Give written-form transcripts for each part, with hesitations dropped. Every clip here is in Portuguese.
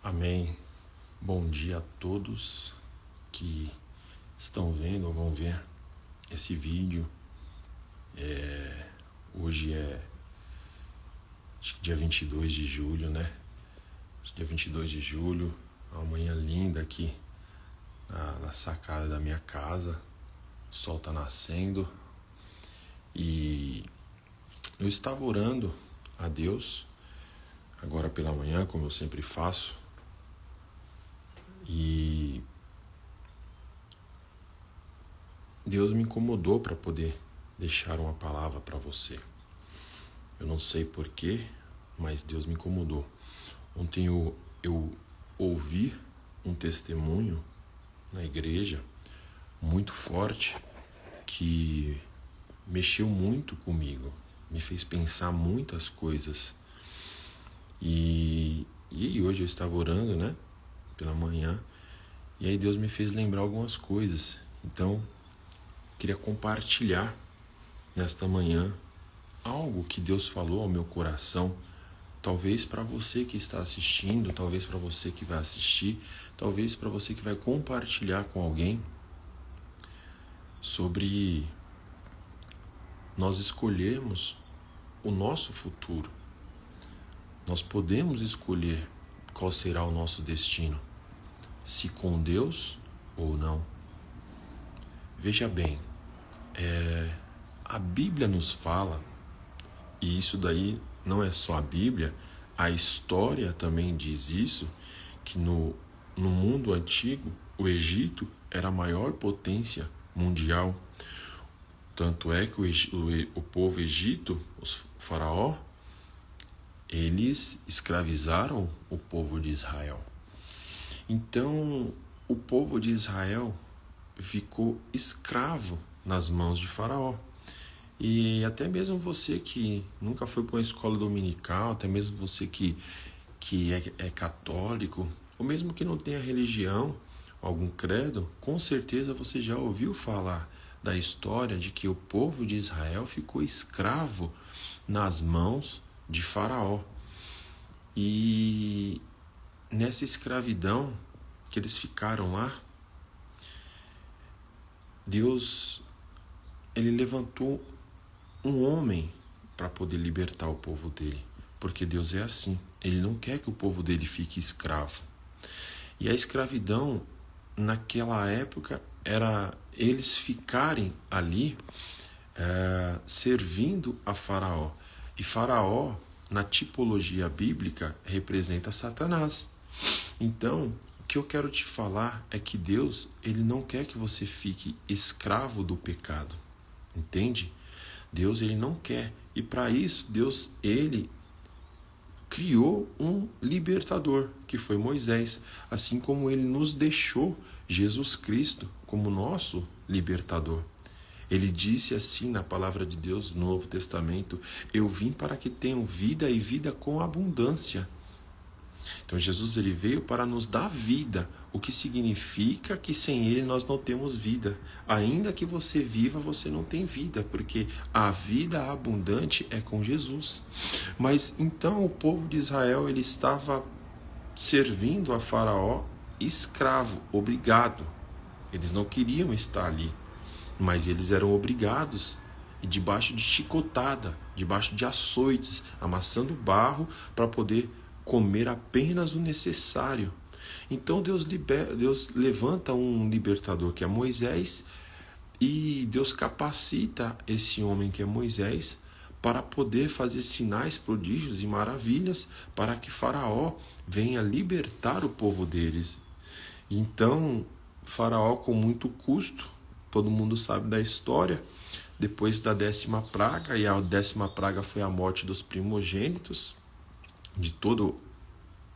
Amém. Bom dia a todos que estão vendo ou vão ver esse vídeo. Hoje é acho que dia 22 de julho, né? Dia 22 de julho, uma manhã linda aqui na sacada da minha casa. O sol tá nascendo e eu estava orando a Deus agora pela manhã, como eu sempre faço. E Deus me incomodou para poder deixar uma palavra para você. Eu não sei porquê, mas Deus me incomodou. Ontem eu ouvi um testemunho na igreja muito forte que mexeu muito comigo, me fez pensar muitas coisas. E hoje eu estava orando, né, pela manhã, e aí Deus me fez lembrar algumas coisas. Então, queria compartilhar nesta manhã algo que Deus falou ao meu coração, talvez para você que está assistindo, talvez para você que vai assistir, talvez para você que vai compartilhar com alguém, sobre nós escolhermos o nosso futuro. Nós podemos escolher qual será o nosso destino, se com Deus ou não. Veja bem, a Bíblia nos fala, e isso daí não é só a Bíblia, a história também diz isso, que no mundo antigo, o Egito era a maior potência mundial. Tanto é que o povo egito, o faraó, eles escravizaram o povo de Israel. Então, o povo de Israel ficou escravo nas mãos de faraó. E até mesmo você que nunca foi para uma escola dominical, até mesmo você que é católico, ou mesmo que não tenha religião, algum credo, com certeza você já ouviu falar da história de que o povo de Israel ficou escravo nas mãos de faraó. E nessa escravidão que eles ficaram lá, Deus, ele levantou um homem para poder libertar o povo dele, porque Deus é assim, ele não quer que o povo dele fique escravo. E a escravidão naquela época era eles ficarem ali servindo a faraó. E faraó, na tipologia bíblica, representa Satanás. Então, o que eu quero te falar é que Deus, ele não quer que você fique escravo do pecado. Entende? Deus, ele não quer. E para isso, Deus, ele criou um libertador, que foi Moisés, assim como ele nos deixou Jesus Cristo como nosso libertador. Ele disse assim na palavra de Deus no Novo Testamento: eu vim para que tenham vida e vida com abundância. Então Jesus, ele veio para nos dar vida, o que significa que sem ele nós não temos vida. Ainda que você viva, você não tem vida, porque a vida abundante é com Jesus. Mas então o povo de Israel, ele estava servindo a faraó escravo, obrigado. Eles não queriam estar ali, mas eles eram obrigados, e debaixo de chicotada, debaixo de açoites, amassando barro para poder comer apenas o necessário. Então Deus levanta um libertador, que é Moisés, e Deus capacita esse homem que é Moisés para poder fazer sinais, prodígios e maravilhas para que Faraó venha libertar o povo deles. Então Faraó, com muito custo, todo mundo sabe da história, depois da 10ª praga, e a 10ª praga foi a morte dos primogênitos de toda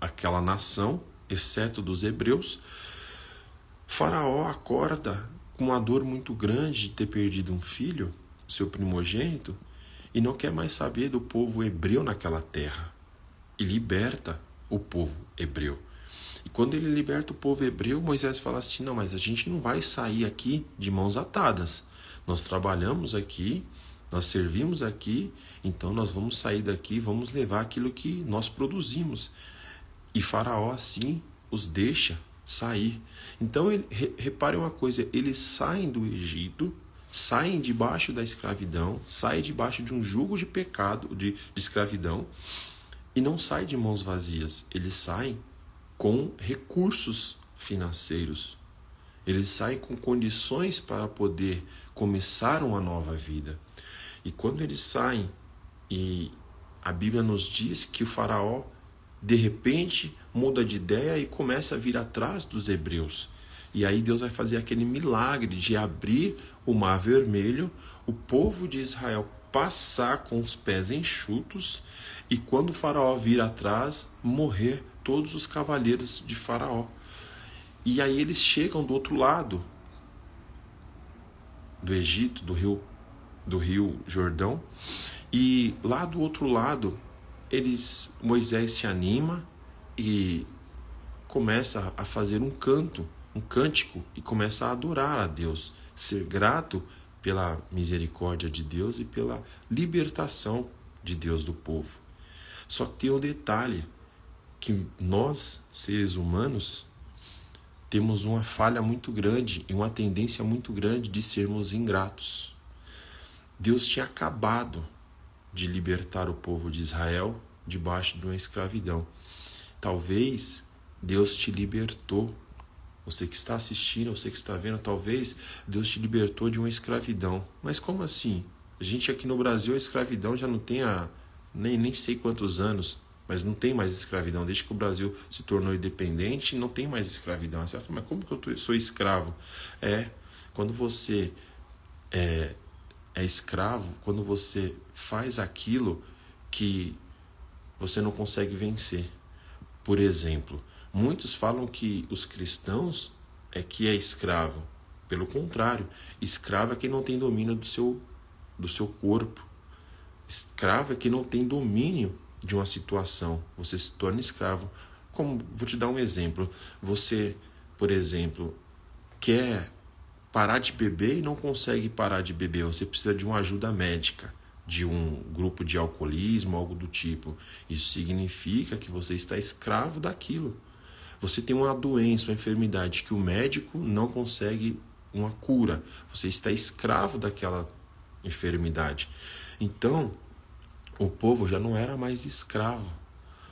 aquela nação, exceto dos hebreus, Faraó acorda com uma dor muito grande de ter perdido um filho, seu primogênito, e não quer mais saber do povo hebreu naquela terra, e liberta o povo hebreu. E quando ele liberta o povo hebreu, Moisés fala assim: não, mas a gente não vai sair aqui de mãos atadas, nós trabalhamos aqui, nós servimos aqui, então nós vamos sair daqui, vamos levar aquilo que nós produzimos. E Faraó assim os deixa sair. Então, reparem uma coisa, eles saem do Egito, saem debaixo da escravidão, saem debaixo de um jugo de pecado, de escravidão, e não saem de mãos vazias. Eles saem com recursos financeiros. Eles saem com condições para poder começar uma nova vida. E quando eles saem, e a Bíblia nos diz que o Faraó, de repente, muda de ideia e começa a vir atrás dos hebreus. E aí Deus vai fazer aquele milagre de abrir o Mar Vermelho, o povo de Israel passar com os pés enxutos, e quando o Faraó vir atrás, morrer todos os cavaleiros de Faraó. E aí eles chegam do outro lado do Egito, do rio Jordão, e lá do outro lado Moisés se anima e começa a fazer um cântico, e começa a adorar a Deus, ser grato pela misericórdia de Deus e pela libertação de Deus do povo. Só que tem um detalhe, que nós, seres humanos, temos uma falha muito grande e uma tendência muito grande de sermos ingratos. Deus tinha acabado de libertar o povo de Israel debaixo de uma escravidão. Talvez Deus te libertou. Você que está assistindo, você que está vendo, talvez Deus te libertou de uma escravidão. Mas como assim? A gente aqui no Brasil, a escravidão já não tem nem sei quantos anos, mas não tem mais escravidão. Desde que o Brasil se tornou independente, não tem mais escravidão. Você vai falar, mas como que eu sou escravo? Quando você é escravo, quando você faz aquilo que você não consegue vencer. Por exemplo, muitos falam que os cristãos que é escravo. Pelo contrário, escravo é quem não tem domínio do seu corpo. Escravo é quem não tem domínio de uma situação. Você se torna escravo. Vou te dar um exemplo. Você, por exemplo, quer parar de beber e não consegue parar de beber. Você precisa de uma ajuda médica, de um grupo de alcoolismo, algo do tipo. Isso significa que você está escravo daquilo. Você tem uma doença, uma enfermidade que o médico não consegue uma cura. Você está escravo daquela enfermidade. Então, o povo já não era mais escravo.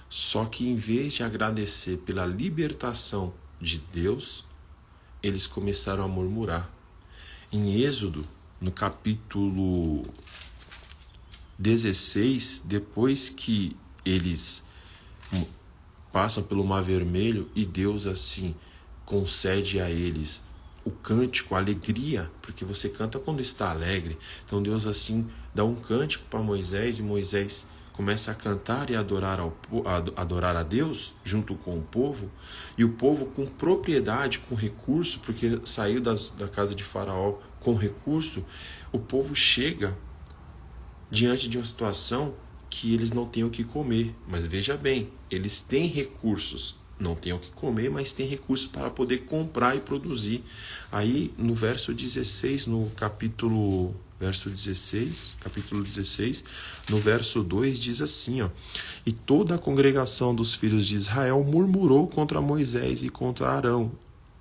Só que em vez de agradecer pela libertação de Deus, eles começaram a murmurar. Em Êxodo, no capítulo 16, depois que eles passam pelo Mar Vermelho e Deus assim concede a eles o cântico, a alegria, porque você canta quando está alegre. Então Deus assim dá um cântico para Moisés, e Moisés começa a cantar e adorar a Deus junto com o povo, e o povo com propriedade, com recurso, porque saiu da casa de Faraó com recurso. O povo chega diante de uma situação que eles não têm o que comer. Mas veja bem, eles têm recursos, não têm o que comer, mas têm recursos para poder comprar e produzir. Aí no verso 16, no capítulo 16, no verso 2 diz assim, e toda a congregação dos filhos de Israel murmurou contra Moisés e contra Arão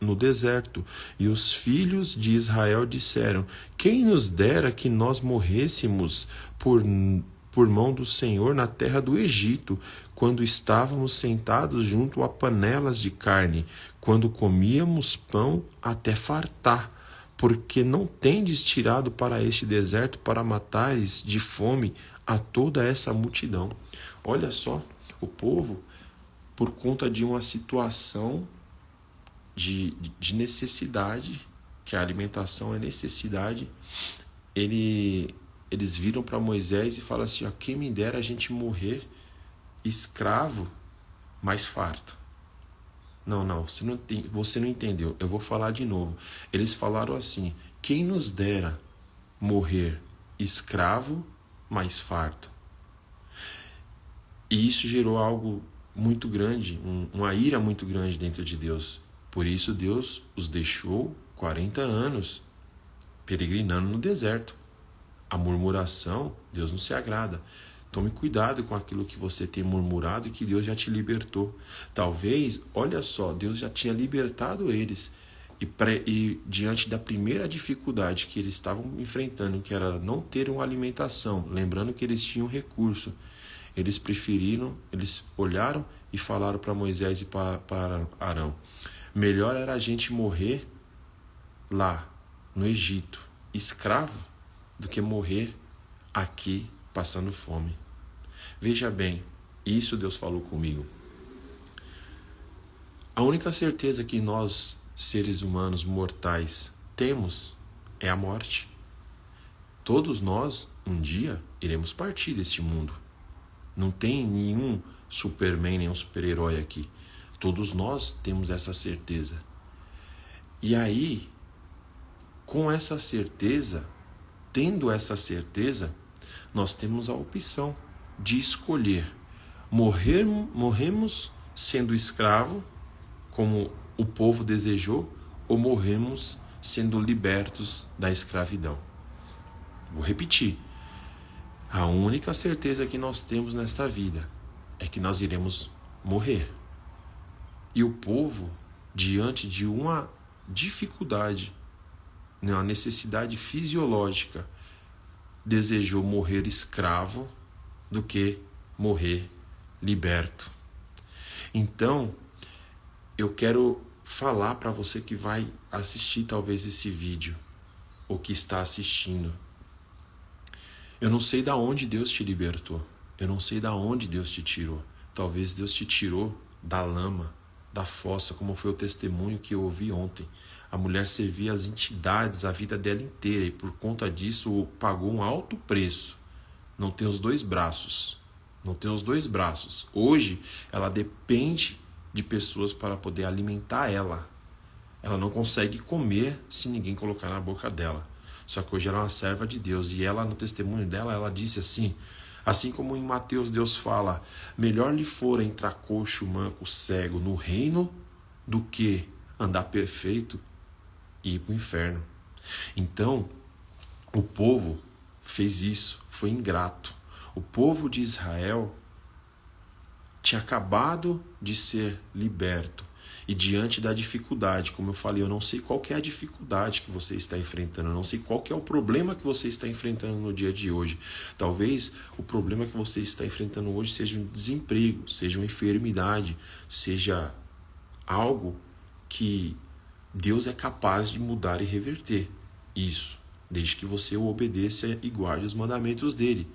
no deserto, e os filhos de Israel disseram, quem nos dera que nós morrêssemos por mão do Senhor na terra do Egito, quando estávamos sentados junto a panelas de carne, quando comíamos pão até fartar, porque não tendes tirado para este deserto para matares de fome a toda essa multidão. Olha só, o povo, por conta de uma situação de necessidade, que a alimentação é necessidade, eles viram para Moisés e falam assim, quem me dera a gente morrer escravo, mas farto. Não, você não entendeu, eu vou falar de novo. Eles falaram assim, quem nos dera morrer escravo, mas farto. E isso gerou algo muito grande, uma ira muito grande dentro de Deus. Por isso Deus os deixou 40 anos peregrinando no deserto. A murmuração, Deus não se agrada. Tome cuidado com aquilo que você tem murmurado e que Deus já te libertou. Talvez, olha só, Deus já tinha libertado eles. E diante da primeira dificuldade que eles estavam enfrentando, que era não ter uma alimentação, lembrando que eles tinham recurso, eles olharam e falaram para Moisés e para Arão: melhor era a gente morrer lá no Egito, escravo, do que morrer aqui passando fome. Veja bem, isso Deus falou comigo. A única certeza que nós, seres humanos mortais, temos é a morte. Todos nós, um dia, iremos partir deste mundo. Não tem nenhum Superman, nenhum super-herói aqui. Todos nós temos essa certeza. E aí, com essa certeza, tendo essa certeza, nós temos a opção de escolher morremos sendo escravo, como o povo desejou, ou morremos sendo libertos da escravidão. Vou repetir. A única certeza que nós temos nesta vida é que nós iremos morrer. E o povo, diante de uma dificuldade, uma necessidade fisiológica, desejou morrer escravo do que morrer liberto. Então, eu quero falar para você que vai assistir talvez esse vídeo, ou que está assistindo. Eu não sei da onde Deus te libertou. Eu não sei da onde Deus te tirou. Talvez Deus te tirou da lama, da fossa, como foi o testemunho que eu ouvi ontem. A mulher servia as entidades a vida dela inteira e por conta disso pagou um alto preço. Não tem os dois braços. Não tem os dois braços. Hoje ela depende de pessoas para poder alimentar ela. Ela não consegue comer se ninguém colocar na boca dela. Só que hoje ela é uma serva de Deus. E ela, no testemunho dela, ela disse assim como em Mateus Deus fala: melhor lhe for entrar coxo, manco, cego no reino do que andar perfeito e ir para o inferno. Então, o povo fez isso, foi ingrato. O povo de Israel tinha acabado de ser liberto. E diante da dificuldade, como eu falei, eu não sei qual que é a dificuldade que você está enfrentando, eu não sei qual que é o problema que você está enfrentando no dia de hoje. Talvez o problema que você está enfrentando hoje seja um desemprego, seja uma enfermidade, seja algo que Deus é capaz de mudar e reverter. Isso, desde que você o obedeça e guarde os mandamentos dele.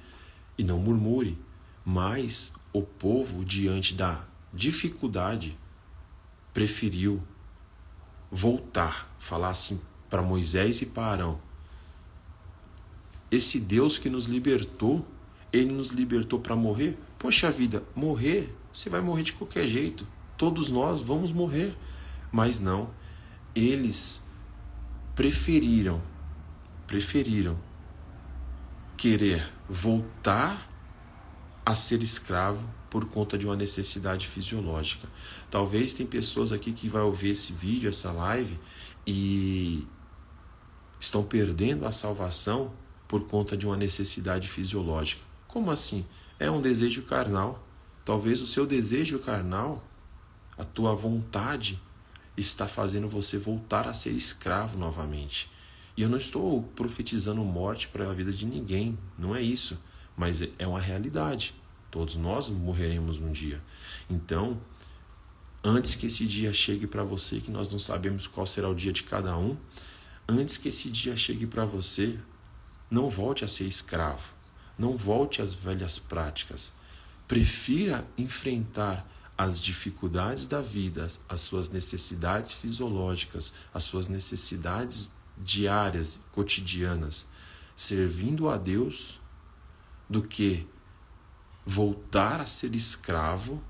E não murmure. Mas o povo, diante da dificuldade, preferiu voltar, falar assim para Moisés e para Arão: esse Deus que nos libertou, ele nos libertou para morrer? Poxa vida, morrer, você vai morrer de qualquer jeito. Todos nós vamos morrer. Mas não, eles preferiram querer voltar a ser escravo por conta de uma necessidade fisiológica. Talvez tem pessoas aqui que vão ouvir esse vídeo, essa live, e estão perdendo a salvação por conta de uma necessidade fisiológica. Como assim? É um desejo carnal. Talvez o seu desejo carnal, a tua vontade, está fazendo você voltar a ser escravo novamente. E eu não estou profetizando morte para a vida de ninguém, não é isso. Mas é uma realidade. Todos nós morreremos um dia. Então, antes que esse dia chegue para você, que nós não sabemos qual será o dia de cada um, antes que esse dia chegue para você, não volte a ser escravo. Não volte às velhas práticas. Prefira enfrentar as dificuldades da vida, as suas necessidades fisiológicas, as suas necessidades diárias, cotidianas, servindo a Deus, do que voltar a ser escravo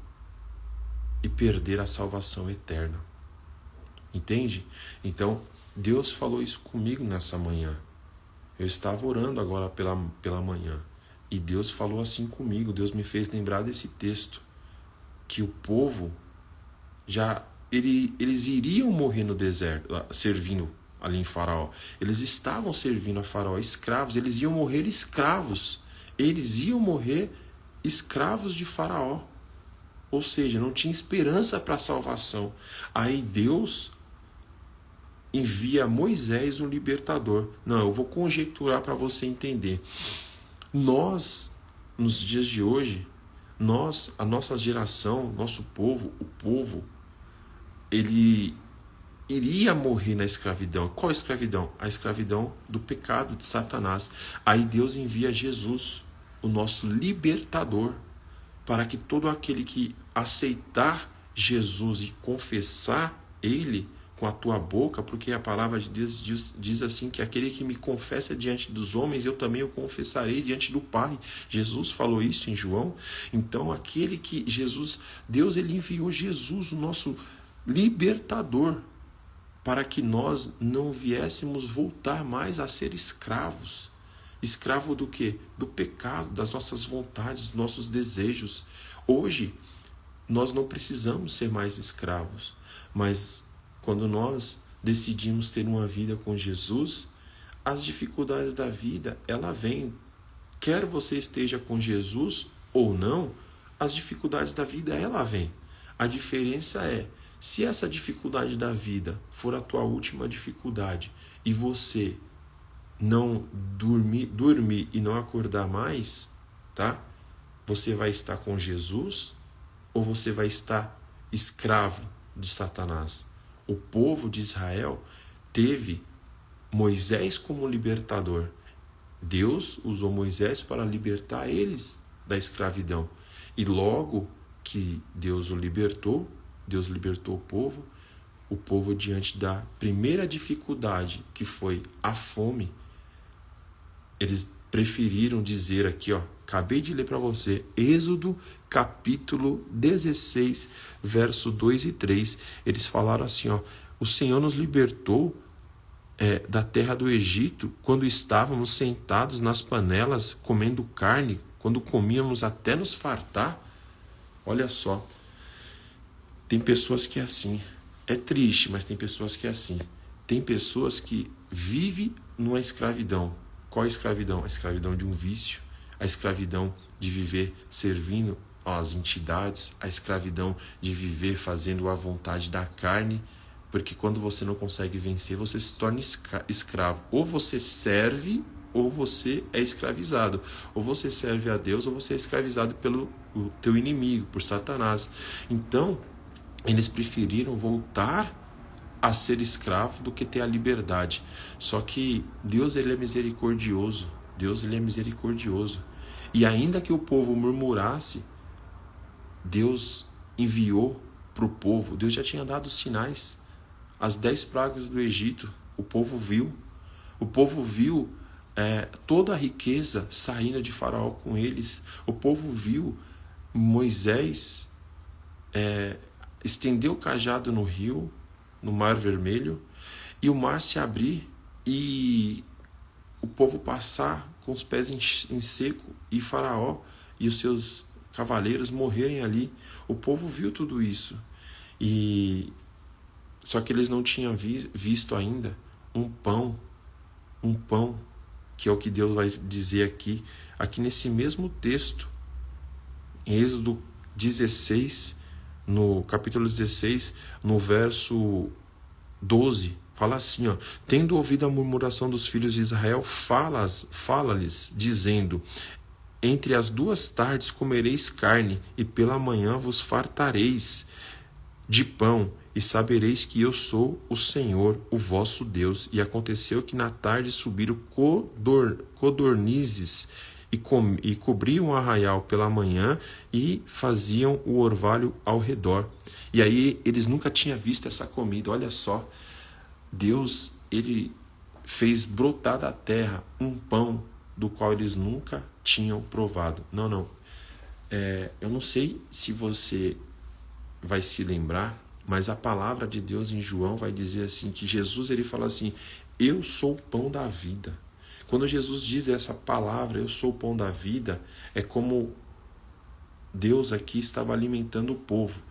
e perder a salvação eterna. Entende? Então, Deus falou isso comigo nessa manhã. Eu estava orando agora pela manhã. E Deus falou assim comigo. Deus me fez lembrar desse texto. Que o povo eles iriam morrer no deserto, servindo ali em Faraó. Eles estavam servindo a Faraó, escravos. Eles iam morrer escravos. Eles iam morrer escravos de Faraó. Ou seja, não tinha esperança para a salvação. Aí Deus envia a Moisés um libertador. Não, eu vou conjecturar para você entender. Nós, nos dias de hoje, a nossa geração, nosso povo, o povo, ele iria morrer na escravidão. Qual escravidão? A escravidão do pecado, de Satanás. Aí Deus envia Jesus, o nosso libertador, para que todo aquele que aceitar Jesus e confessar Ele com a tua boca, porque a palavra de Deus diz assim, que aquele que me confessa diante dos homens, eu também o confessarei diante do Pai. Jesus falou isso em João. Então aquele que Deus ele enviou Jesus, o nosso libertador, para que nós não viéssemos voltar mais a ser escravos. Escravo do quê? Do pecado, das nossas vontades, dos nossos desejos. Hoje, nós não precisamos ser mais escravos, mas quando nós decidimos ter uma vida com Jesus, as dificuldades da vida, ela vem. Quer você esteja com Jesus ou não, as dificuldades da vida, ela vem. A diferença é, se essa dificuldade da vida for a tua última dificuldade e você não dormir e não acordar mais, tá? Você vai estar com Jesus ou você vai estar escravo de Satanás? O povo de Israel teve Moisés como libertador. Deus usou Moisés para libertar eles da escravidão. E logo que Deus o libertou, Deus libertou o povo diante da primeira dificuldade, que foi a fome. Eles preferiram dizer aqui, acabei de ler para você, Êxodo capítulo 16, verso 2 e 3. Eles falaram assim, o Senhor nos libertou da terra do Egito quando estávamos sentados nas panelas comendo carne, quando comíamos até nos fartar. Olha só, tem pessoas que é assim. É triste, mas tem pessoas que é assim. Tem pessoas que vivem numa escravidão. Qual a escravidão? A escravidão de um vício, a escravidão de viver servindo às entidades, a escravidão de viver fazendo a vontade da carne, porque quando você não consegue vencer, você se torna escravo. Ou você serve, ou você é escravizado. Ou você serve a Deus, ou você é escravizado pelo teu inimigo, por Satanás. Então, eles preferiram voltar a ser escravo do que ter a liberdade. Só que Deus ele é misericordioso. Deus ele é misericordioso. E ainda que o povo murmurasse, Deus enviou para o povo. Deus já tinha dado sinais. As 10 pragas do Egito, o povo viu. O povo viu toda a riqueza saindo de Faraó com eles. O povo viu Moisés estender o cajado no rio, no Mar Vermelho, e o mar se abrir e o povo passar com os pés em seco, e Faraó e os seus cavaleiros morrerem ali. O povo viu tudo isso. Só que eles não tinham visto ainda um pão, que é o que Deus vai dizer aqui nesse mesmo texto, em Êxodo 16, no capítulo 16, no verso 12, fala assim, tendo ouvido a murmuração dos filhos de Israel, fala-lhes, dizendo, entre as 2 tardes comereis carne, e pela manhã vos fartareis de pão, e sabereis que eu sou o Senhor, o vosso Deus. E aconteceu que na tarde subiram codornizes e cobriam o arraial pela manhã e faziam o orvalho ao redor. E aí eles nunca tinham visto essa comida. Olha só, Deus ele fez brotar da terra um pão do qual eles nunca tinham provado. Não. Eu não sei se você vai se lembrar, mas a palavra de Deus em João vai dizer assim, que Jesus ele fala assim, eu sou o pão da vida. Quando Jesus diz essa palavra, eu sou o pão da vida, é como Deus aqui estava alimentando o povo.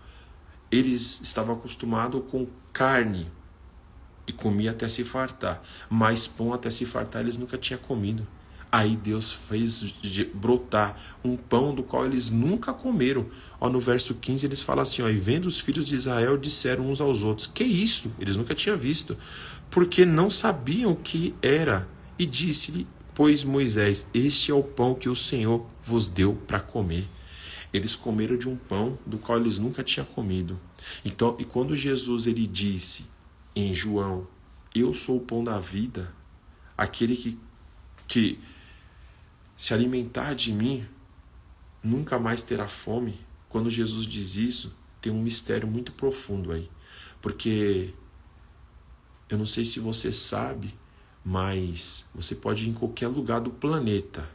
Eles estavam acostumados com carne e comiam até se fartar, mas pão até se fartar eles nunca tinham comido. Aí Deus fez brotar um pão do qual eles nunca comeram. No verso 15 eles falam assim, e vendo os filhos de Israel, disseram uns aos outros, que isso? Eles nunca tinham visto, porque não sabiam o que era. E disse-lhe, pois Moisés, este é o pão que o Senhor vos deu para comer. Eles comeram de um pão do qual eles nunca tinham comido. Então, e quando Jesus ele disse em João, eu sou o pão da vida, aquele que se alimentar de mim nunca mais terá fome. Quando Jesus diz isso, tem um mistério muito profundo aí. Porque eu não sei se você sabe, mas você pode ir em qualquer lugar do planeta.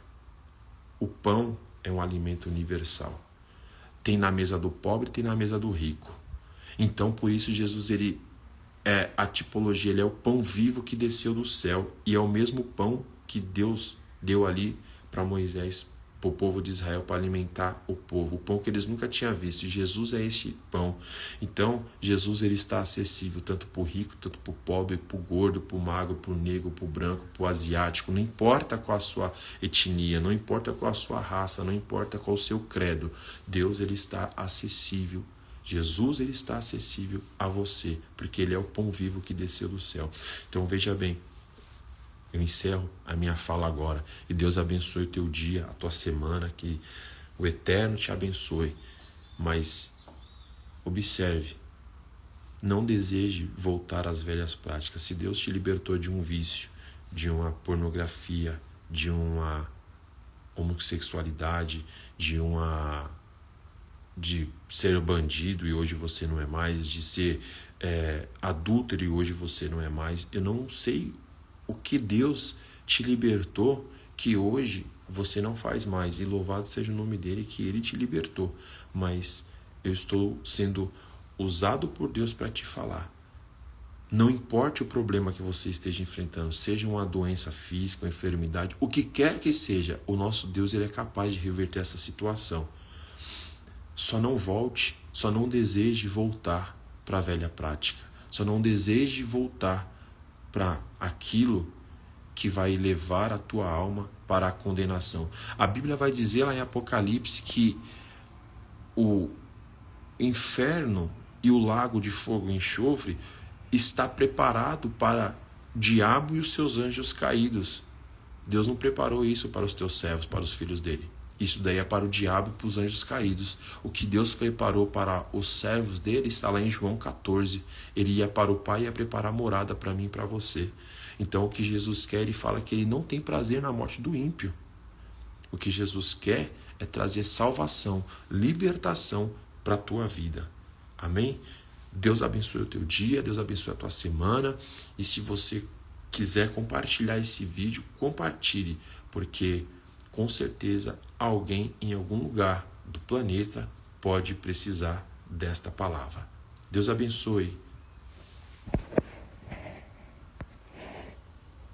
O pão é um alimento universal. Tem na mesa do pobre, tem na mesa do rico. Então, por isso, Jesus, ele é a tipologia, ele é o pão vivo que desceu do céu. E é o mesmo pão que Deus deu ali para Moisés, para o povo de Israel, para alimentar o povo. O pão que eles nunca tinham visto. E Jesus é este pão. Então, Jesus ele está acessível tanto para o rico, tanto para o pobre, para o gordo, para o magro, para o negro, para o branco, para o asiático. Não importa qual a sua etnia, não importa qual a sua raça, não importa qual o seu credo. Deus ele está acessível. Jesus ele está acessível a você, porque ele é o pão vivo que desceu do céu. Então veja bem, eu encerro a minha fala agora. E Deus abençoe o teu dia, a tua semana, que o Eterno te abençoe. Mas observe, não deseje voltar às velhas práticas. Se Deus te libertou de um vício, de uma pornografia, de uma homossexualidade, de ser bandido e hoje você não é mais, de ser adúltero e hoje você não é mais. Eu não sei o que Deus te libertou que hoje você não faz mais. E louvado seja o nome dele que ele te libertou. Mas eu estou sendo usado por Deus para te falar. Não importa o problema que você esteja enfrentando, seja uma doença física, uma enfermidade, o que quer que seja, o nosso Deus ele é capaz de reverter essa situação. Só não volte, só não deseje voltar para a velha prática. Só não deseje voltar para aquilo que vai levar a tua alma para a condenação. A Bíblia vai dizer lá em Apocalipse que o inferno e o lago de fogo e enxofre está preparado para o diabo e os seus anjos caídos. Deus não preparou isso para os teus servos, para os filhos dele. Isso daí é para o diabo e para os anjos caídos. O que Deus preparou para os servos dele está lá em João 14. Ele ia para o Pai e ia preparar morada para mim e para você. Então o que Jesus quer, ele fala que ele não tem prazer na morte do ímpio. O que Jesus quer é trazer salvação, libertação para a tua vida. Amém? Deus abençoe o teu dia, Deus abençoe a tua semana. E se você quiser compartilhar esse vídeo, compartilhe, porque com certeza alguém em algum lugar do planeta pode precisar desta palavra. Deus abençoe.